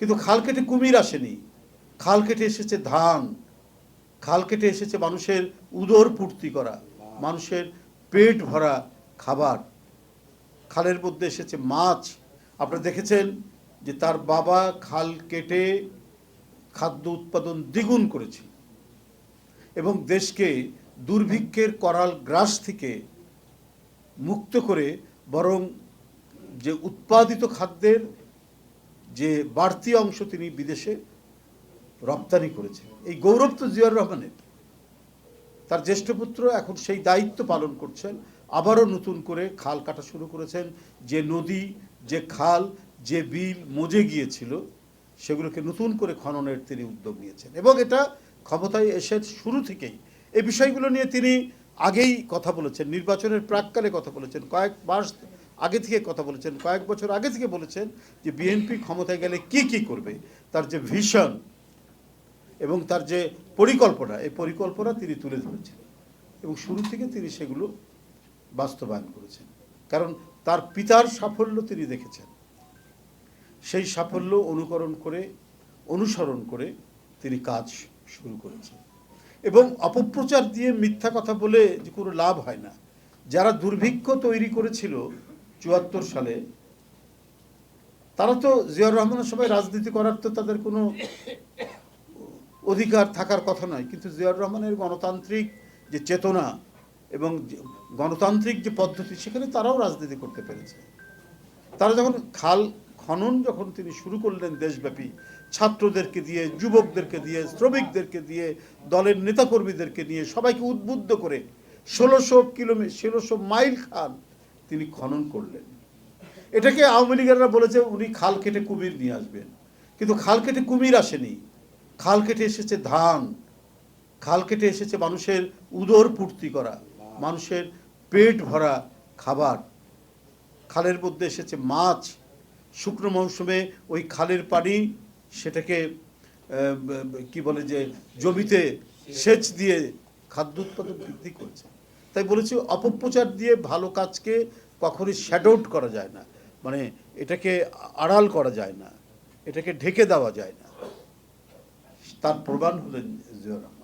কিন্তু খাল কেটে কুমির আসেনি, খাল কেটে এসেছে ধান, খাল কেটে এসেছে মানুষের উদর পূর্তি করা, মানুষের পেট ভরা খাবার। খালের মধ্যে এসেছে মাছ। আপনারা দেখেছেন যে তার বাবা খাল কেটে খাদ্য উৎপাদন দ্বিগুণ করেছে এবং দেশকে দুর্ভিক্ষের করাল গ্রাস থেকে মুক্ত করে বরং যে উৎপাদিত খাদ্যের যে বাড়তি অংশ তিনি বিদেশে রপ্তানি করেছেন। এই গৌরব তো জিয়াউর রহমানের। তার জ্যেষ্ঠ পুত্র এখন সেই দায়িত্ব পালন করছেন, আবারও নতুন করে খাল কাটা শুরু করেছেন। যে নদী, যে খাল, যে বিল মজে গিয়েছিল সেগুলোকে নতুন করে খননের তিনি উদ্যোগ নিয়েছেন এবং এটা ক্ষমতায় এসে শুরু থেকেই এই বিষয়গুলো নিয়ে তিনি আগেই কথা বলেছেন, নির্বাচনের প্রাক্কালে কথা বলেছেন, কয়েক মাস আগে থেকে কথা বলেছেন, কয়েক বছর আগে থেকে বলেছেন যে বিএনপি ক্ষমতায় গেলে কি কি করবে, তার যে ভিশন এবং তার যে পরিকল্পনা, এই পরিকল্পনা তিনি তুলে ধরেছেন এবং শুরু থেকে তিনি সেগুলো বাস্তবায়ন করেছেন। কারণ তার পিতার সাফল্য তিনি দেখেছেন, সেই সাফল্য অনুসরণ করে তিনি কাজ শুরু করেছেন। এবং অপপ্রচার দিয়ে মিথ্যা কথা বলে যে কোনো লাভ হয় না। যারা দুর্ভিক্ষ তৈরি করেছিল ৭৪ সালে, তারা তো জিয়াউর রহমানের সবাই রাজনীতি করার তো তাদের কোনো অধিকার থাকার কথা নয়, কিন্তু জিয়াউর রহমানের গণতান্ত্রিক যে চেতনা এবং গণতান্ত্রিক যে পদ্ধতি, সেখানে তারাও রাজনীতি করতে পেরেছে। তারা যখন খাল খনন যখন তিনি শুরু করলেন দেশব্যাপী, ছাত্রদেরকে দিয়ে, যুবকদেরকে দিয়ে, শ্রমিকদেরকে দিয়ে, দলের নেতাকর্মীদেরকে নিয়ে সবাইকে উদ্বুদ্ধ করে ১৬০০ মাইল খাল তিনি খনন করলেন। এটাকে আওয়ামী লীগেরা বলেছে উনি খাল কেটে কুমির নিয়ে আসবেন, কিন্তু খাল কেটে কুমির আসেনি, খাল কেটে এসেছে ধান, খাল কেটে এসেছে মানুষের উদর পূর্তি করা, মানুষের পেট ভরা খাবার। খালের মধ্যে এসেছে মাছ। শুকনো মৌসুমে ওই খালের পানি সেটাকে কি বলে যে জমিতে সেচ দিয়ে খাদ্য উৎপাদন বৃদ্ধি করেছে। তাই বলেছি অপপ্রচার দিয়ে ভালো কাজকে কখনই শ্যাডো আউট করা যায় না, মানে এটাকে আড়াল করা যায় না, এটাকে ঢেকে দেওয়া যায় না। তার প্রমাণ হলেন জিয়াউর রহমান।